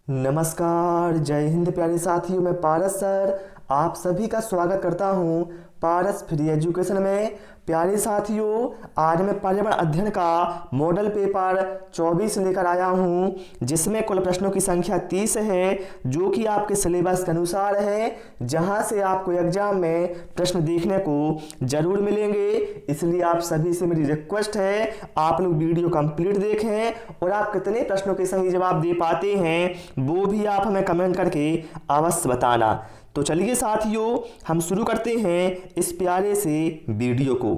नमस्कार, जय हिंद प्यारे साथियों। मैं पारस सर आप सभी का स्वागत करता हूं पारस फ्री एजुकेशन में। प्यारे साथियों, आज मैं पर्यावरण अध्ययन का मॉडल पेपर 24 लेकर आया हूं, जिसमें कुल प्रश्नों की संख्या 30 है, जो कि आपके सिलेबस के अनुसार है, जहां से आपको एग्जाम में प्रश्न देखने को जरूर मिलेंगे। इसलिए आप सभी से मेरी रिक्वेस्ट है, आप लोग वीडियो कंप्लीट देखें और आप कितने प्रश्नों के सही जवाब दे पाते हैं वो भी आप हमें कमेंट करके अवश्य बताना। तो चलिए साथियों, हम शुरू करते हैं इस प्यारे से वीडियो को।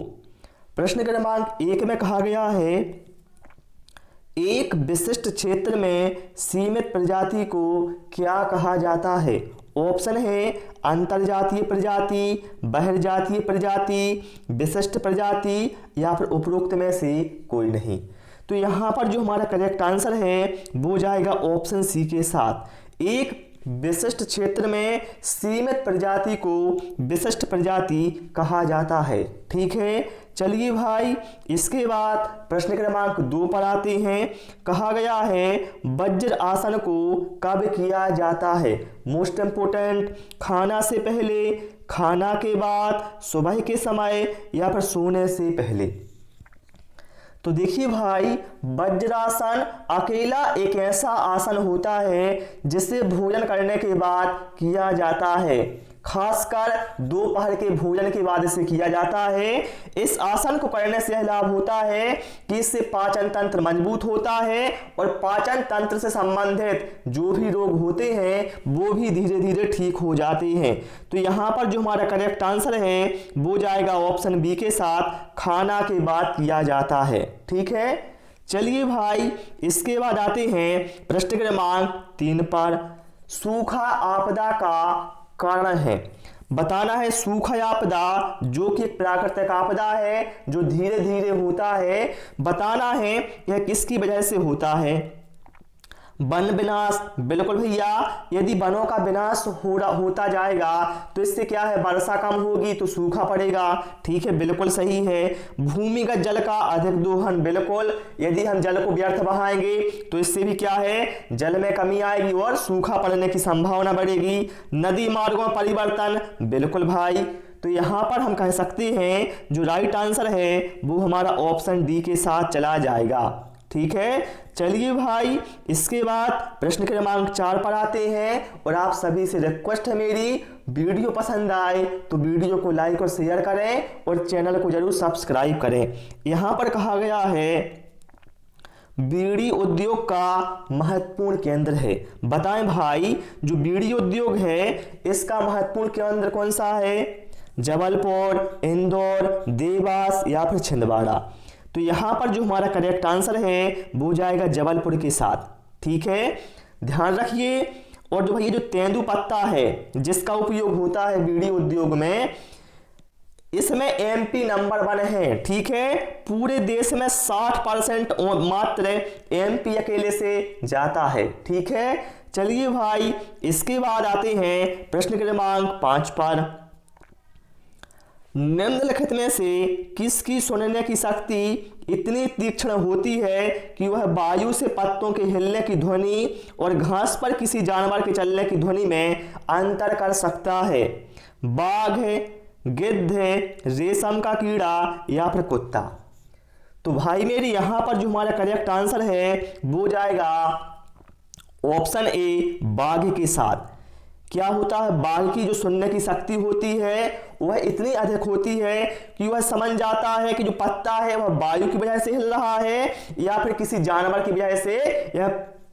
प्रश्न क्रमांक 1 में कहा गया है, एक विशिष्ट क्षेत्र में सीमित प्रजाति को क्या कहा जाता है? ऑप्शन है अंतरजातीय प्रजाति, बहिर्जातीय प्रजाति, विशिष्ट प्रजाति या फिर उपरोक्त में से कोई नहीं। तो यहाँ पर जो हमारा करेक्ट आंसर है वो जाएगा ऑप्शन सी के साथ। एक विशिष्ट क्षेत्र में सीमित प्रजाति को विशिष्ट प्रजाति कहा जाता है। ठीक है, चलिए भाई, इसके बाद प्रश्न क्रमांक 2 पर आते हैं। कहा गया है, वज्र आसन को कब किया जाता है? मोस्ट इंपोर्टेंट, खाना से पहले, खाना के बाद, सुबह के समय या फिर सोने से पहले। तो देखिए भाई, वज्रासन अकेला एक ऐसा आसन होता है जिसे भोजन करने के बाद किया जाता है, खासकर दोपहर के भोजन के बाद इसे किया जाता है। इस आसन को करने से यह लाभ होता है कि इससे पाचन तंत्र मजबूत होता है और पाचन तंत्र से संबंधित जो भी रोग होते हैं वो भी धीरे धीरे ठीक हो जाते हैं। तो यहाँ पर जो हमारा करेक्ट आंसर है वो जाएगा ऑप्शन बी के साथ, खाना के बाद किया जाता है। ठीक है, चलिए भाई, इसके बाद आते हैं प्रश्न क्रमांक 3 पर। सूखा आपदा का कारण है। बताना है सूखा आपदा जो कि एक प्राकृतिक आपदा है जो धीरे धीरे होता है। बताना है यह किसकी वजह से होता है। वन विनाश, बिल्कुल भैया, यदि वनों का विनाश होता जाएगा तो इससे क्या है, वर्षा कम होगी तो सूखा पड़ेगा। ठीक है, बिल्कुल सही है। भूमिगत जल का अधिक दोहन, बिल्कुल, यदि हम जल को व्यर्थ बहाएंगे तो इससे भी क्या है, जल में कमी आएगी और सूखा पड़ने की संभावना बढ़ेगी। नदी मार्गों में परिवर्तन, बिल्कुल भाई। तो यहाँ पर हम कह सकते हैं जो राइट आंसर है वो हमारा ऑप्शन डी के साथ चला जाएगा। ठीक है, चलिए भाई, इसके बाद प्रश्न क्रमांक 4 पर आते हैं और आप सभी से रिक्वेस्ट है मेरी, वीडियो पसंद आए तो वीडियो को लाइक और शेयर करें और चैनल को जरूर सब्सक्राइब करें। यहाँ पर कहा गया है, बीड़ी उद्योग का महत्वपूर्ण केंद्र है। बताएं भाई, जो बीड़ी उद्योग है इसका महत्वपूर्ण केंद्र कौन सा है? जबलपुर, इंदौर, देवास या फिर छिंदवाड़ा। तो यहाँ पर जो हमारा करेक्ट आंसर है वो जाएगा जबलपुर के साथ। ठीक है, ध्यान रखिए। और जो भाई जो तेंदू पत्ता है जिसका उपयोग होता है बीड़ी उद्योग में, इसमें एमपी नंबर 1 है। ठीक है, पूरे देश में 60% मात्र एमपी अकेले से जाता है। ठीक है, चलिए भाई, इसके बाद आते हैं प्रश्न क्रमांक 5 पर। निम्नलिखित में से किसकी सुनने की शक्ति इतनी तीक्ष्ण होती है कि वह वायु से पत्तों के हिलने की ध्वनि और घास पर किसी जानवर के चलने की ध्वनि में अंतर कर सकता है? बाघ, गिद्ध, रेशम का कीड़ा या फिर कुत्ता। तो भाई मेरी यहाँ पर जो हमारा करेक्ट आंसर है वो जाएगा ऑप्शन ए, बाघ के साथ। क्या होता है, बाघ की जो सुनने की शक्ति होती है वह इतनी अधिक होती है कि वह समझ जाता है कि जो पत्ता है वह वायु की वजह से हिल रहा है या फिर किसी जानवर की वजह से यह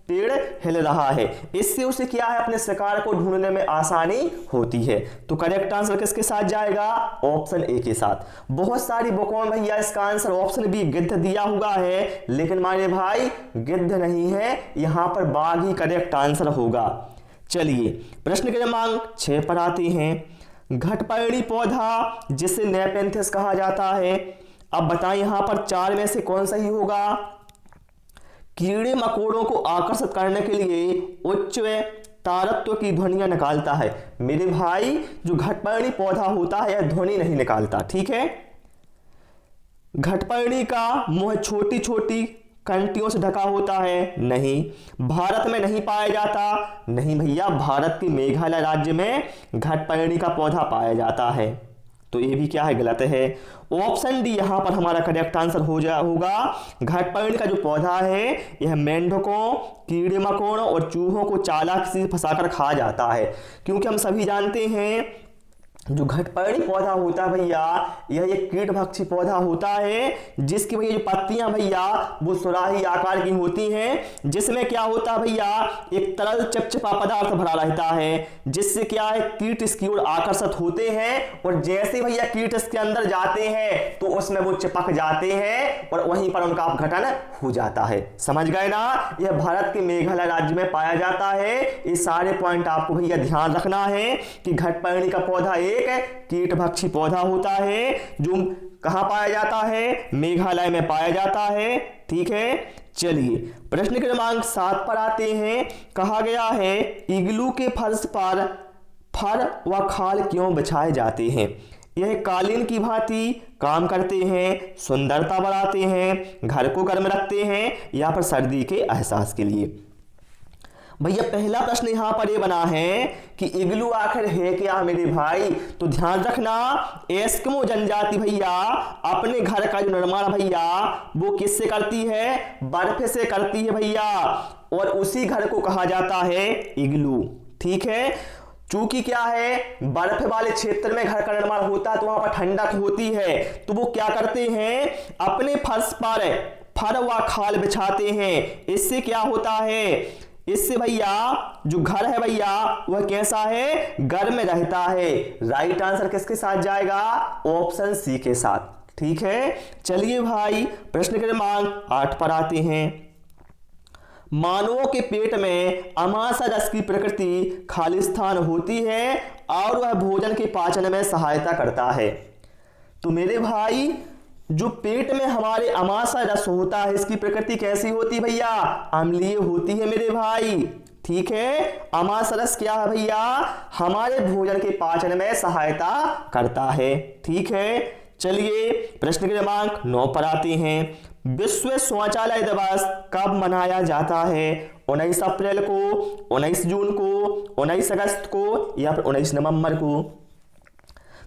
पेड़ हिल रहा है। इससे उसे क्या है, अपने शिकार को ढूंढने में आसानी होती है। तो करेक्ट आंसर किसके साथ जाएगा? ऑप्शन ए के साथ। बहुत सारी बुकों में भैया इसका आंसर ऑप्शन बी, गिद्ध दिया हुआ है, लेकिन माने भाई गिद्ध नहीं है, यहाँ पर बाघ ही करेक्ट आंसर होगा। चलिए प्रश्न क्रमांक 6 पर आते हैं। घटपर्णी पौधा जिसे नेपेंथिस कहा जाता है। अब बताएं यहाँ पर 4 में से कौन सही होगा? कीड़े मकोड़ों को आकर्षित करने के लिए उच्च तारत्व की ध्वनियां निकालता है। मेरे भाई, जो घटपर्णी पौधा होता है यह ध्वनि नहीं निकालता। ठीक है, घटपर्णी का मुंह छोटी छोटी घंटियों से ढका होता है? नहीं। भारत में नहीं पाया जाता? नहीं भैया, भारत के मेघालय राज्य में घटपर्णी का पौधा पाया जाता है। तो ये भी क्या है, गलत है। ऑप्शन डी यहाँ पर हमारा करेक्ट आंसर होगा। घटपर्णी का जो पौधा है यह मेंढकों, कीड़े मकोड़ों और चूहों को चालाक से फंसाकर खा जाता है, क्योंकि हम सभी जानते हैं जो घटपर्णी पौधा होता है भैया, यह एक कीटभक्षी पौधा होता है, जिसकी भैया जो पत्तियां भैया वो सुराही आकार की होती हैं, जिसमें क्या होता है भैया, एक तरल चिपचिपा पदार्थ भरा रहता है, जिससे क्या है कीट इसकी ओर आकर्षित होते हैं, और जैसे भैया कीट इसके अंदर जाते हैं तो उसमें वो चिपक जाते हैं और वहीं पर उनका अपघटन हो जाता है। समझ गए ना? यह भारत के मेघालय राज्य में पाया जाता है। ये सारे पॉइंट आपको भैया ध्यान रखना है कि घटपर्णी का पौधा एक कीटभक्षी पौधा होता है, जो कहां पाया जाता है? मेघालय में पाया जाता है। ठीक है, चलिए प्रश्न क्रमांक 7 पर आते हैं। कहा गया है इग्लू के फर्श पर फर व खाल क्यों बिछाए जाते हैं? यह कालीन की भांति काम करते हैं, सुंदरता बढ़ाते हैं, घर को गर्म रखते हैं, या फिर सर्दी के एहसास के लिए? भैया पहला प्रश्न यहां पर ये बना है कि इग्लू आखिर है क्या मेरे भाई? तो ध्यान रखना, एस्किमो जनजाति भैया अपने घर का जो निर्माण भैया वो किससे करती है? बर्फ से करती है भैया, और उसी घर को कहा जाता है इग्लू। ठीक है, चूंकि क्या है बर्फ वाले क्षेत्र में घर का निर्माण होता है तो वहां पर ठंडक होती है, तो वो क्या करते हैं, अपने फर्श पर फर व खाल बिछाते हैं। इससे क्या होता है, इससे भैया जो घर है भैया वह कैसा है, गर्म रहता है। राइट आंसर किसके साथ जाएगा? ऑप्शन सी के साथ। ठीक है, चलिए भाई प्रश्न क्रमांक 8 पर आते हैं। मानवों के पेट में अमाशय रस की प्रकृति खालिस्तान होती है और वह भोजन के पाचन में सहायता करता है। तो मेरे भाई जो पेट में हमारे अमाशय रस होता है इसकी प्रकृति कैसी होती है भैया? अम्लीय होती है मेरे भाई। ठीक है, अमाशय रस क्या है भैया? हमारे भोजन के पाचन में सहायता करता है। ठीक है, चलिए प्रश्न क्रमांक 9 पर आते हैं। विश्व शौचालय दिवस कब मनाया जाता है? 19 अप्रैल को, 19 जून को, 19 अगस्त को, या फिर 19 नवंबर को?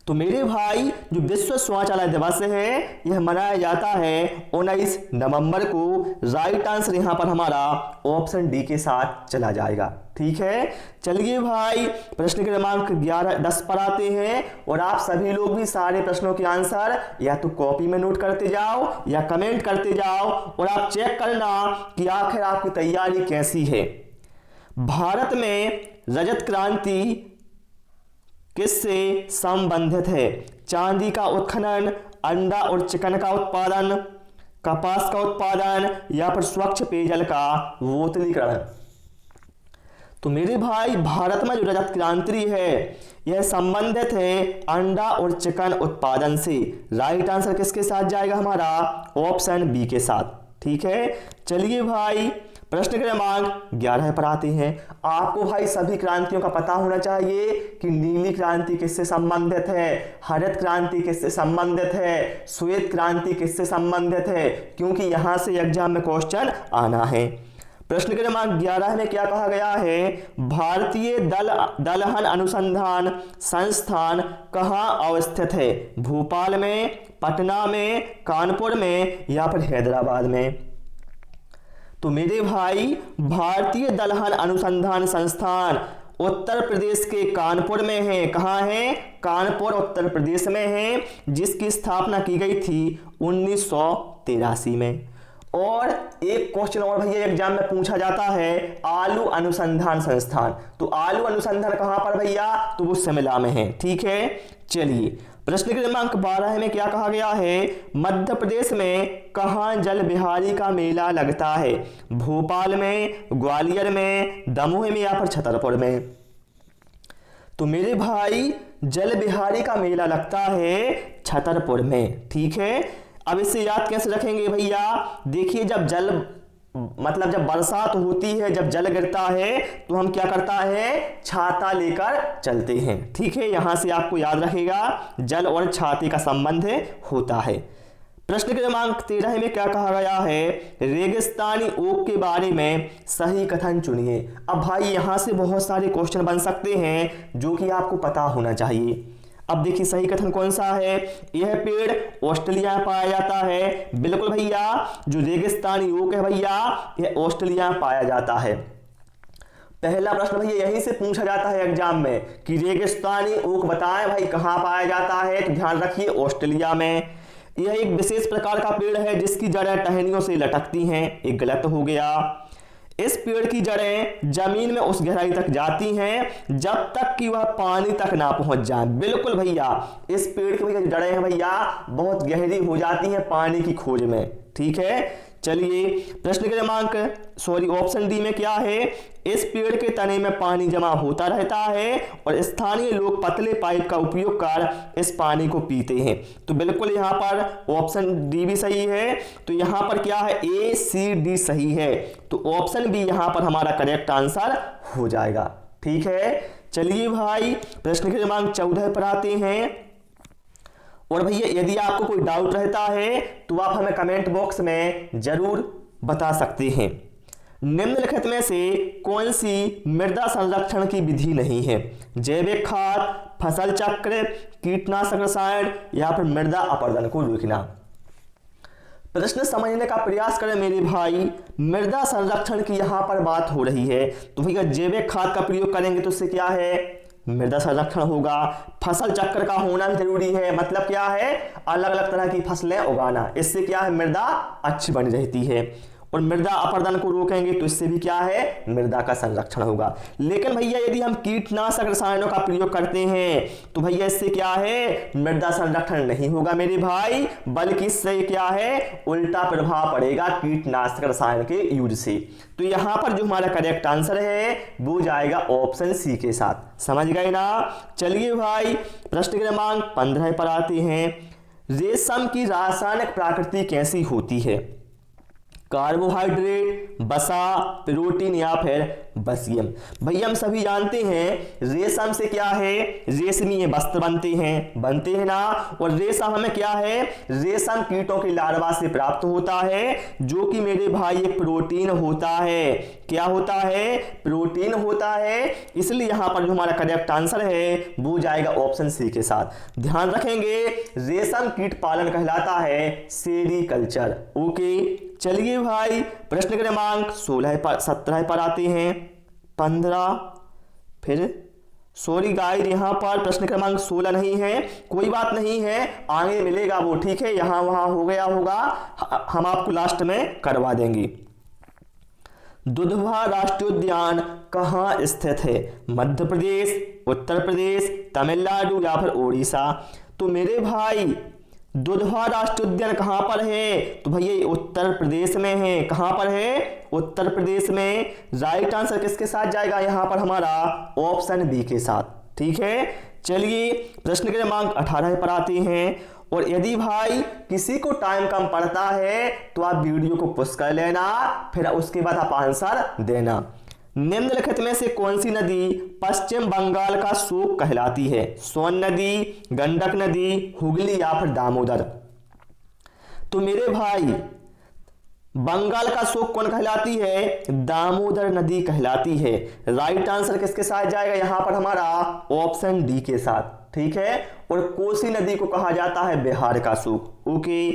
तो मेरे भाई जो विश्व शौचालय दिवस है यह मनाया जाता है 19 नवंबर को। राइट आंसर यहां पर हमारा ऑप्शन डी के साथ चला जाएगा। ठीक है, चलिए भाई प्रश्न क्रमांक 10 पर आते हैं, और आप सभी लोग भी सारे प्रश्नों के आंसर या तो कॉपी में नोट करते जाओ या कमेंट करते जाओ, और आप चेक करना कि आखिर आपकी तैयारी कैसी है। भारत में रजत क्रांति किससे संबंधित है? चांदी का उत्खनन, अंडा और चिकन का उत्पादन, कपास का उत्पादन, या फिर स्वच्छ पेयजल का बोतलीकरण? तो मेरे भाई भारत में जो रजत क्रांति है यह संबंधित है अंडा और चिकन उत्पादन से। राइट आंसर किसके साथ जाएगा हमारा? ऑप्शन बी के साथ। ठीक है, चलिए भाई प्रश्न क्रमांक 11 पर आते हैं। आपको भाई सभी क्रांतियों का पता होना चाहिए कि नीली क्रांति किससे संबंधित है, हरित क्रांति किससे संबंधित है, श्वेत क्रांति किससे संबंधित है, क्योंकि यहां से एग्जाम में क्वेश्चन आना है। प्रश्न क्रमांक 11 में क्या कहा गया है? भारतीय दलहन अनुसंधान संस्थान कहाँ अवस्थित है? भोपाल में, पटना में, कानपुर में, या फिर हैदराबाद में? तो मेरे भाई भारतीय दलहन अनुसंधान संस्थान उत्तर प्रदेश के कानपुर में है। कहाँ है? कानपुर उत्तर प्रदेश में है, जिसकी स्थापना की गई थी 1983 में। और एक क्वेश्चन और भैया एग्जाम में पूछा जाता है, आलू अनुसंधान संस्थान। तो आलू अनुसंधान कहां पर भैया? तो वो शिमला में है। ठीक है, चलिए प्रश्न क्रमांक 12 में क्या कहा गया है? मध्य प्रदेश में कहां जल बिहारी का मेला लगता है? भोपाल में, ग्वालियर में, दमोह में, या फिर छतरपुर में? तो मेरे भाई जल बिहारी का मेला लगता है छतरपुर में। ठीक है, अब इसे याद कैसे रखेंगे भैया? देखिए जब जब बरसात होती है, जब जल गिरता है तो हम क्या करता है? छाता लेकर चलते हैं। ठीक है, यहां से आपको याद रखेगा जल और छाते का संबंध होता है। प्रश्न क्रमांक 13 में क्या कहा गया है, रेगिस्तानी ओक के बारे में सही कथन चुनिए। अब भाई यहां से बहुत सारे क्वेश्चन बन सकते हैं जो कि आपको पता होना चाहिए। अब देखिए सही कथन कौन सा है, यह पेड़ ऑस्ट्रेलिया में पाया जाता है। बिल्कुल भैया, जो रेगिस्तानी ओक है भैया यह ऑस्ट्रेलिया में पाया जाता है। पहला प्रश्न भैया यहीं से पूछा जाता है एग्जाम में कि रेगिस्तानी ओक बताएं भाई कहां पाया जाता है, तो ध्यान रखिए ऑस्ट्रेलिया में। यह एक विशेष प्रकार का पेड़ है जिसकी जड़ें टहनियों से लटकती हैं, एक गलत हो गया। इस पेड़ की जड़ें जमीन में उस गहराई तक जाती हैं जब तक कि वह पानी तक ना पहुंच जाए। बिल्कुल भैया, इस पेड़ की भैया जड़ें हैं भैया बहुत गहरी हो जाती हैं पानी की खोज में। ठीक है, चलिए प्रश्न क्रमांक ऑप्शन डी में क्या है, इस पेड़ के तने में पानी जमा होता रहता है और स्थानीय लोग पतले पाइप का उपयोग कर इस पानी को पीते हैं। तो बिल्कुल यहाँ पर ऑप्शन डी भी सही है। तो यहाँ पर क्या है, ए सी डी सही है, तो ऑप्शन बी यहाँ पर हमारा करेक्ट आंसर हो जाएगा। ठीक है, चलिए भाई प्रश्न क्रमांक 14 पर आते हैं। और भैया यदि आपको कोई डाउट रहता है तो आप हमें कमेंट बॉक्स में जरूर बता सकते हैं। निम्नलिखित में से कौन सी मृदा संरक्षण की विधि नहीं है, जैविक खाद, फसल चक्र, कीटनाशक रसायन या फिर मृदा अपरदन को रोकना। प्रश्न समझने का प्रयास करें मेरे भाई। मृदा संरक्षण की यहां पर बात हो रही है, तो भैया जैविक खाद का प्रयोग करेंगे तो उससे क्या है, मृदा संरक्षण होगा। फसल चक्र का होना भी जरूरी है, मतलब क्या है, अलग अलग तरह की फसलें उगाना, इससे क्या है मृदा अच्छी बनी रहती है। और मृदा अपरदन को रोकेंगे तो इससे भी क्या है, मृदा का संरक्षण होगा। लेकिन भैया यदि हम कीटनाशक रसायनों का प्रयोग करते हैं तो भैया इससे क्या है, मृदा संरक्षण नहीं होगा मेरे भाई, बल्कि इससे क्या है, उल्टा प्रभाव पड़ेगा कीटनाशक रसायन के यूज से। तो यहां पर जो हमारा करेक्ट आंसर है वो जाएगा ऑप्शन सी के साथ। समझ गए ना। चलिए भाई प्रश्न क्रमांक 15 पर आते हैं। रेशम की रासायनिक प्रकृति कैसी होती है, कार्बोहाइड्रेट, वसा, प्रोटीन या फिर बसियम। भैया हम सभी जानते हैं रेशम से क्या है, रेशमी वस्त्र बनते हैं ना। और रेशम हमें क्या है, रेशम कीटों के लार्वा से प्राप्त होता है, जो कि मेरे भाई एक प्रोटीन होता है। क्या होता है, प्रोटीन होता है। इसलिए यहां पर जो हमारा करेक्ट आंसर है वो जाएगा ऑप्शन सी के साथ। ध्यान रखेंगे रेशम कीट पालन कहलाता है सेरीकल्चर। ओके, चलिए भाई प्रश्न क्रमांक 17 पर आते हैं। 15 फिर सॉरी गाइड, यहां पर प्रश्न क्रमांक 16 नहीं है, कोई बात नहीं है, आगे मिलेगा वो। ठीक है, यहां वहां हो गया होगा, हम आपको लास्ट में करवा देंगे। दुधवा राष्ट्रीय उद्यान कहाँ स्थित है, मध्य प्रदेश, उत्तर प्रदेश, तमिलनाडु या फिर उड़ीसा। तो मेरे भाई दुधवा राष्ट्रीय उद्यान कहां पर है, तो भैया उत्तर प्रदेश में है। कहां पर है, उत्तर प्रदेश में। राइट आंसर किसके साथ जाएगा, यहां पर हमारा ऑप्शन बी के साथ। ठीक है, चलिए प्रश्न क्रमांक 18 पर आते हैं। और यदि भाई किसी को टाइम कम पड़ता है तो आप वीडियो को पॉज कर लेना, फिर उसके बाद आप आंसर देना। निम्नलिखित में से कौन सी नदी पश्चिम बंगाल का शोक कहलाती है, सोन नदी, गंडक नदी, हुगली या फिर दामोदर। तो मेरे भाई बंगाल का शोक कौन कहलाती है, दामोदर नदी कहलाती है। राइट आंसर किसके साथ जाएगा, यहां पर हमारा ऑप्शन डी के साथ। ठीक है, और कोसी नदी को कहा जाता है बिहार का शोक। ओके,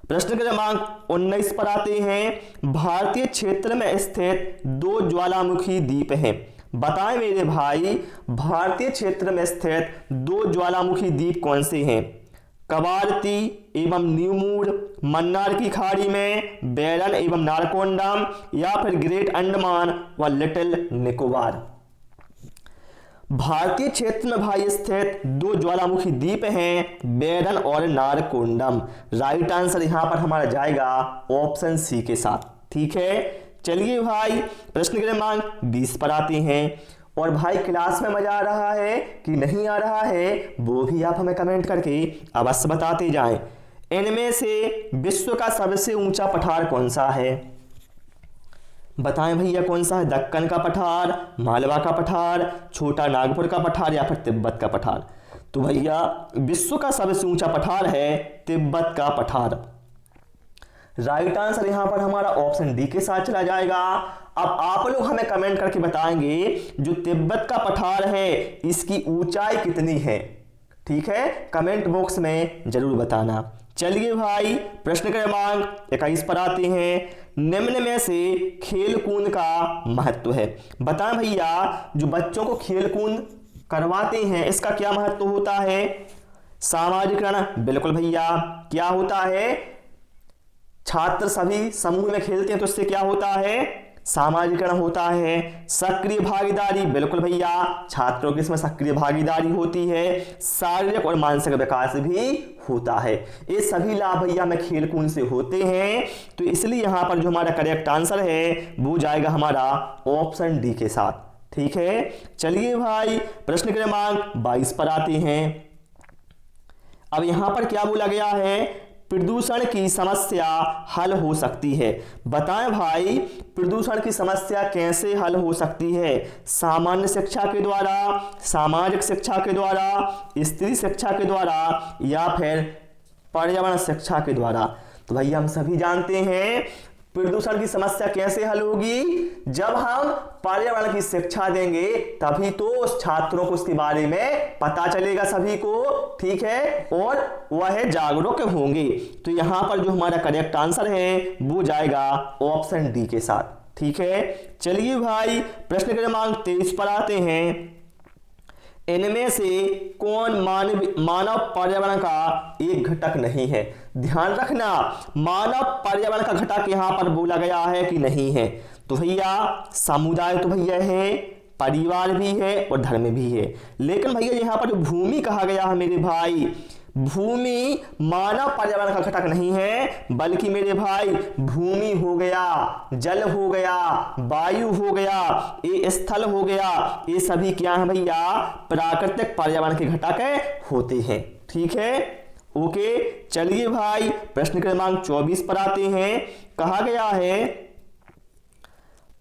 प्रश्न क्रमांक 19 पर आते हैं। भारतीय क्षेत्र में स्थित 2 ज्वालामुखी द्वीप हैं, बताएं मेरे भाई भारतीय क्षेत्र में स्थित 2 ज्वालामुखी द्वीप कौन से हैं, कवारती एवं न्यूमूर, मन्नार की खाड़ी में, बैरन एवं नारकोंडम या फिर ग्रेट अंडमान व लिटिल निकोबार। भारतीय क्षेत्र में भाई स्थित 2 ज्वालामुखी द्वीप हैं, बैरन और नारकोंडम। राइट आंसर यहां पर हमारा जाएगा ऑप्शन सी के साथ। ठीक है, चलिए भाई प्रश्न क्रमांक 20 पर आते हैं। और भाई क्लास में मजा आ रहा है कि नहीं आ रहा है वो भी आप हमें कमेंट करके अवश्य बताते जाएं। इनमें से विश्व का सबसे ऊंचा पठार कौन सा है, बताएं भैया कौन सा है, दक्कन का पठार, मालवा का पठार, छोटा नागपुर का पठार या फिर तिब्बत का पठार। तो भैया विश्व का सबसे ऊंचा पठार है तिब्बत का पठार। राइट आंसर यहां पर हमारा ऑप्शन डी के साथ चला जाएगा। अब आप लोग हमें कमेंट करके बताएंगे जो तिब्बत का पठार है इसकी ऊंचाई कितनी है, ठीक है, कमेंट बॉक्स में जरूर बताना। चलिए भाई प्रश्न क्रमांक 21 पर आते हैं। निम्न में से खेल कूद का महत्व है। बताएं भैया जो बच्चों को खेल कूद करवाते हैं इसका क्या महत्व होता है। सामाजिकरण, बिल्कुल भैया। क्या होता है, छात्र सभी समूह में खेलते हैं तो इससे क्या होता है, सामाजिकरण होता है। सक्रिय भागीदारी, बिल्कुल भैया, छात्रों की इसमें सक्रिय भागीदारी होती है। शारीरिक और मानसिक विकास भी होता है। ये सभी लाभ भैया में खेल कूद से होते हैं, तो इसलिए यहां पर जो हमारा करेक्ट आंसर है वो जाएगा हमारा ऑप्शन डी के साथ, ठीक है। चलिए भाई प्रश्न क्रमांक 22 पर आते हैं। अब यहां पर क्या बोला गया है, प्रदूषण की समस्या हल हो सकती है। बताएं भाई प्रदूषण की समस्या कैसे हल हो सकती है। सामान्य शिक्षा के द्वारा, सामाजिक शिक्षा के द्वारा, स्त्री शिक्षा के द्वारा या फिर पर्यावरण शिक्षा के द्वारा। तो भैया हम सभी जानते हैं प्रदूषण की समस्या कैसे हल होगी, जब हम पर्यावरण की शिक्षा देंगे तभी तो उस छात्रों को उसके बारे में पता चलेगा सभी को, ठीक है, और वह जागरूक होंगे। तो यहां पर जो हमारा करेक्ट आंसर है वो जाएगा ऑप्शन डी के साथ, ठीक है। चलिए भाई प्रश्न क्रमांक 23 पर आते हैं। इनमें से कौन मानव पर्यावरण का एक घटक नहीं है। ध्यान रखना मानव पर्यावरण का घटक यहां पर बोला गया है कि नहीं है। तो भैया समुदाय तो भैया है, परिवार भी है और धर्म भी है, लेकिन भैया यहां पर जो भूमि कहा गया है मेरे भाई, भूमि मानव पर्यावरण का घटक नहीं है, बल्कि मेरे भाई भूमि हो गया, जल हो गया, वायु हो गया, ये स्थल हो गया, ये सभी क्या है भैया प्राकृतिक पर्यावरण के घटक होते हैं, ठीक है, ओके। चलिए भाई प्रश्न क्रमांक 24 पर आते हैं। कहा गया है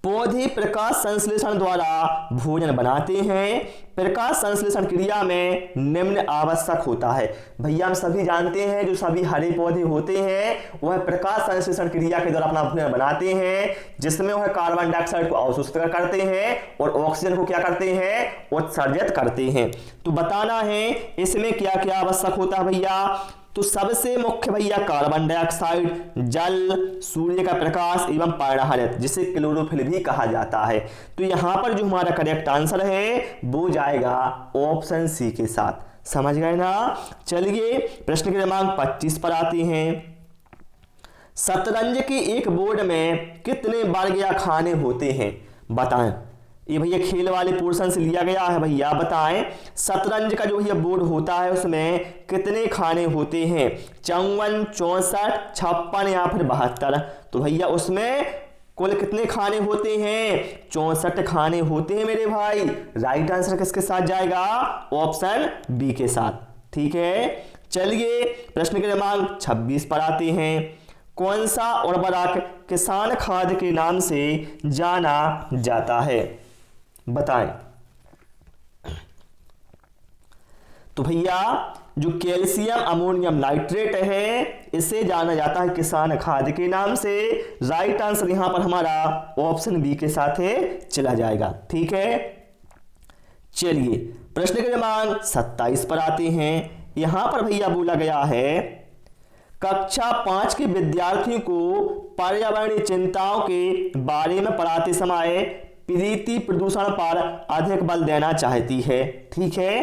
पौधे प्रकाश संश्लेषण द्वारा भोजन बनाते हैं। प्रकाश संश्लेषण क्रिया में निम्न आवश्यक होता है। भैया हम सभी जानते हैं जो सभी हरे पौधे होते हैं वह प्रकाश संश्लेषण क्रिया के द्वारा अपना भोजन बनाते हैं, जिसमें वह कार्बन डाइऑक्साइड को अवशोषित करते हैं और ऑक्सीजन को क्या करते हैं, उत्सर्जित करते हैं। तो बताना है इसमें क्या क्या आवश्यक होता है भैया। तो सबसे मुख्य भैया कार्बन डाइऑक्साइड, जल, सूर्य का प्रकाश एवं पर्णहरित जिसे क्लोरोफिल भी कहा जाता है। तो यहां पर जो हमारा करेक्ट आंसर है वो जाएगा ऑप्शन सी के साथ। समझ गए ना। चलिए प्रश्न क्रमांक 25 पर आते हैं। शतरंज के एक बोर्ड में कितने वर्ग या खाने होते हैं, बताएं। ये भैया खेल वाले पोर्शन से लिया गया है। भैया बताएं शतरंज का जो भैया बोर्ड होता है उसमें कितने खाने होते हैं, 54, 64, 56 या फिर 72। तो भैया उसमें कुल कितने खाने होते हैं, 64 खाने होते हैं मेरे भाई। राइट आंसर किसके साथ जाएगा, ऑप्शन बी के साथ, ठीक है। चलिए प्रश्न क्रमांक 26 पर आते हैं। कौन सा उर्वरक किसान खाद के नाम से जाना जाता है, बताएं। तो भैया जो कैल्शियम अमोनियम नाइट्रेट है इसे जाना जाता है किसान खाद के नाम से। राइट आंसर यहां पर हमारा ऑप्शन बी के साथ चला जाएगा, ठीक है। चलिए प्रश्न क्रमांक 27 पर आते हैं। यहां पर भैया बोला गया है कक्षा 5 के विद्यार्थियों को पर्यावरणीय चिंताओं के बारे में पढ़ाते समय प्रीति प्रदूषण पर अधिक बल देना चाहती है, ठीक है।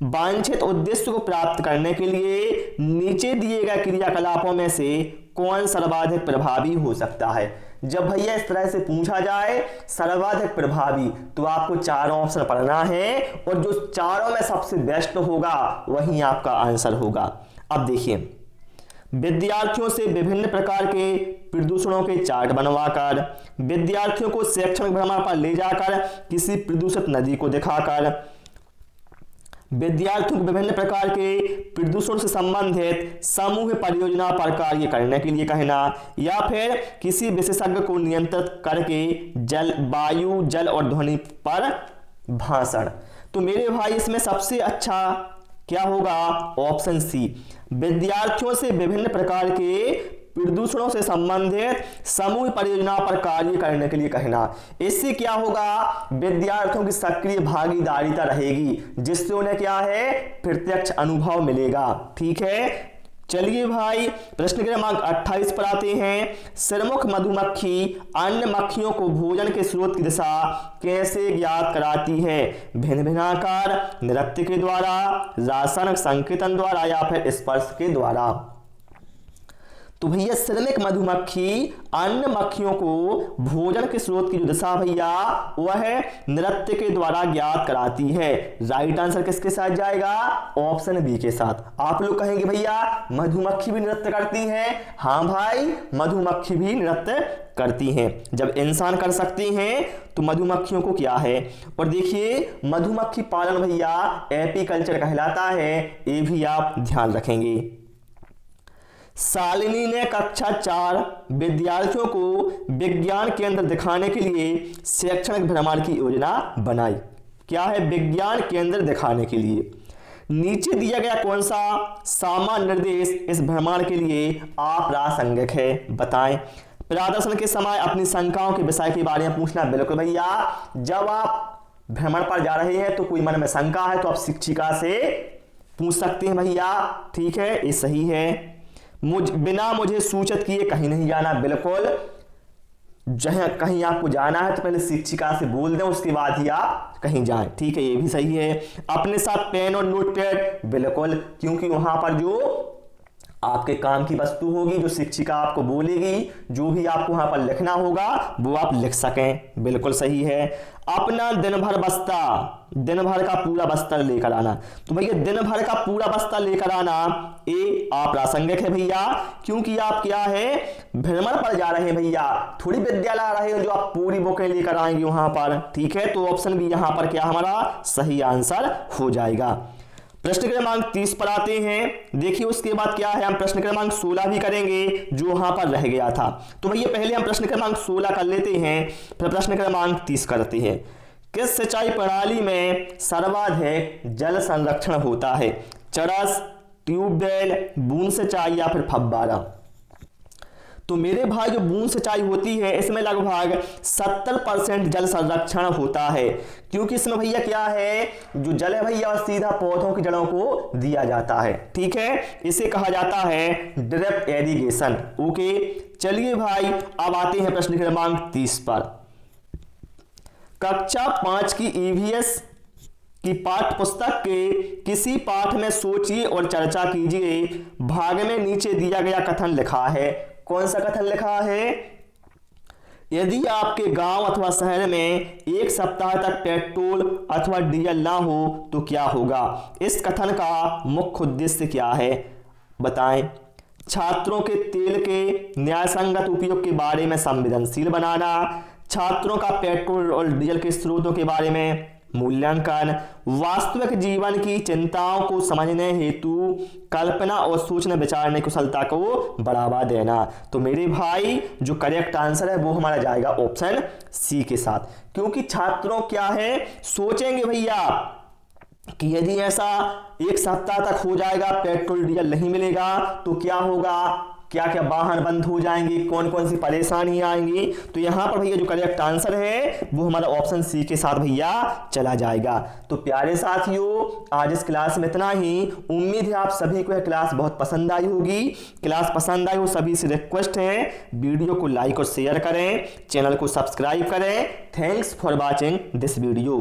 वांछित उद्देश्य को प्राप्त करने के लिए नीचे दिए गए क्रियाकलापों में से कौन सर्वाधिक प्रभावी हो सकता है। जब भैया इस तरह से पूछा जाए सर्वाधिक प्रभावी तो आपको चारों ऑप्शन पढ़ना है और जो चारों में सबसे बेस्ट होगा वही आपका आंसर होगा। अब देखिए विद्यार्थियों से विभिन्न प्रकार के प्रदूषणों के चार्ट बनवाकर, विद्यार्थियों को शैक्षणिक भ्रमण पर ले जाकर किसी प्रदूषित नदी को दिखाकर, विद्यार्थियों को विभिन्न प्रकार के प्रदूषण से संबंधित समूह परियोजना पर कार्य करने के लिए कहना, या फिर किसी विशेषज्ञ को नियंत्रित करके जल, वायु, जल और ध्वनि पर भाषण। तो मेरे भाई इसमें सबसे अच्छा क्या होगा, ऑप्शन सी। विद्यार्थियों से विभिन्न प्रकार के प्रदूषणों से संबंधित समूह परियोजना पर कार्य करने के लिए कहना। इससे क्या होगा, विद्यार्थियों की सक्रिय भागीदारिता रहेगी, जिससे उन्हें क्या है, प्रत्यक्ष अनुभव मिलेगा। ठीक है, चलिए भाई प्रश्न क्रमांक 28 पर आते हैं। सिरमुख मधुमक्खी अन्य मक्खियों को भोजन के स्रोत की दिशा कैसे ज्ञात कराती है? भिन्न भिन्न आकार, नृत्य के द्वारा, रासायनिक संकेतन द्वारा या फिर स्पर्श के द्वारा। तो भैया श्रमिक मधुमक्खी अन्य मक्खियों को भोजन के स्रोत की जो दिशा भैया वह नृत्य के द्वारा ज्ञात कराती है। राइट आंसर किसके साथ जाएगा, ऑप्शन बी के साथ। आप लोग कहेंगे भैया मधुमक्खी भी नृत्य करती है। हाँ भाई, मधुमक्खी भी नृत्य करती हैं। जब इंसान कर सकती हैं तो मधुमक्खियों को क्या है। और देखिए मधुमक्खी पालन भैया एपीकल्चर कहलाता है, ये भी आप ध्यान रखेंगे। शालिनी ने कक्षा 4 विद्यार्थियों को विज्ञान केंद्र दिखाने के लिए शैक्षणिक भ्रमण की योजना बनाई। क्या है, विज्ञान केंद्र दिखाने के लिए। नीचे दिया गया कौन सा सामान्य निर्देश इस भ्रमण के लिए अप्रासंगिक है, बताएं। प्रदर्शन के समय अपनी शंकाओं के विषय के बारे में पूछना। बिल्कुल भैया, जब आप भ्रमण पर जा रहे हैं तो कोई मन में शंका है तो आप शिक्षिका से पूछ सकते हैं भैया। ठीक है, ये सही है। बिना मुझे सूचित किए कहीं नहीं जाना। बिल्कुल, जहां कहीं आपको जाना है तो पहले शिक्षिका से बोल दें, उसके बाद ही आप कहीं जाएं। ठीक है, ये भी सही है। अपने साथ पेन और नोटपैड, बिल्कुल, क्योंकि वहां पर जो आपके काम की वस्तु होगी, जो शिक्षिका आपको बोलेगी, जो भी आपको वहां पर लिखना होगा वो आप लिख सकें। बिल्कुल सही है। अपना दिन भर बस्ता, दिन भर का पूरा बस्ता लेकर आना। तो भैया दिन भर का पूरा बस्ता लेकर आना ये अप्रासंगिक है भैया, क्योंकि आप क्या है भ्रमण पर जा रहे हैं भैया, थोड़ी विद्यालय आ रहे हैं जो आप पूरी बुकें लेकर आएंगे वहां पर। ठीक है, तो ऑप्शन भी यहां पर क्या हमारा सही आंसर हो जाएगा। प्रश्न क्रमांक 30 पर आते हैं। देखिए उसके बाद क्या है, हम प्रश्न क्रमांक 16 भी करेंगे जो वहां पर रह गया था। तो भैया पहले हम प्रश्न क्रमांक 16 कर लेते हैं, फिर प्रश्न क्रमांक 30 करते हैं। किस सिंचाई प्रणाली में सर्वाधिक जल संरक्षण होता है? चरस, ट्यूबवेल, बूंद सिंचाई या फिर फव्वारा? तो मेरे भाई जो बूंद सिंचाई होती है इसमें लगभग 70% जल संरक्षण होता है, क्योंकि इसमें भैया क्या है, जो जल है भैया सीधा पौधों की जड़ों को दिया जाता है। ठीक है, इसे कहा जाता है ड्रिप इरिगेशन। ओके, चलिए भाई अब आते हैं प्रश्न क्रमांक 30 पर। कक्षा 5 की ईवीएस की पाठ्य पुस्तक के किसी पाठ में सोचिए और चर्चा कीजिए। भाग में नीचे दिया गया कथन लिखा है। कौन सा कथन लिखा है? यदि आपके गांव अथवा शहर में एक सप्ताह तक पेट्रोल अथवा डीजल ना हो तो क्या होगा? इस कथन का मुख्य उद्देश्य क्या है, बताएं। छात्रों के तेल के न्यायसंगत उपयोग के बारे में संवेदनशील बनाना, छात्रों का पेट्रोल और डीजल के स्रोतों के बारे में मूल्यांकन, वास्तविक जीवन की चिंताओं को समझने हेतु कल्पना और सोचने विचारने कुशलता को बढ़ावा देना। तो मेरे भाई जो करेक्ट आंसर है वो हमारा जाएगा ऑप्शन सी के साथ, क्योंकि छात्रों क्या है सोचेंगे भैया कि यदि ऐसा एक सप्ताह तक हो जाएगा पेट्रोल डीजल नहीं मिलेगा तो क्या होगा, क्या क्या वाहन बंद हो जाएंगे, कौन कौन सी परेशानी आएंगी। तो यहां पर भैया जो करेक्ट आंसर है वो हमारा ऑप्शन सी के साथ भैया चला जाएगा। तो प्यारे साथियों आज इस क्लास में इतना ही। उम्मीद है आप सभी को यह क्लास बहुत पसंद आई होगी। क्लास पसंद आई हो सभी से रिक्वेस्ट है वीडियो को लाइक और शेयर करें, चैनल को सब्सक्राइब करें। Thanks for watching this video.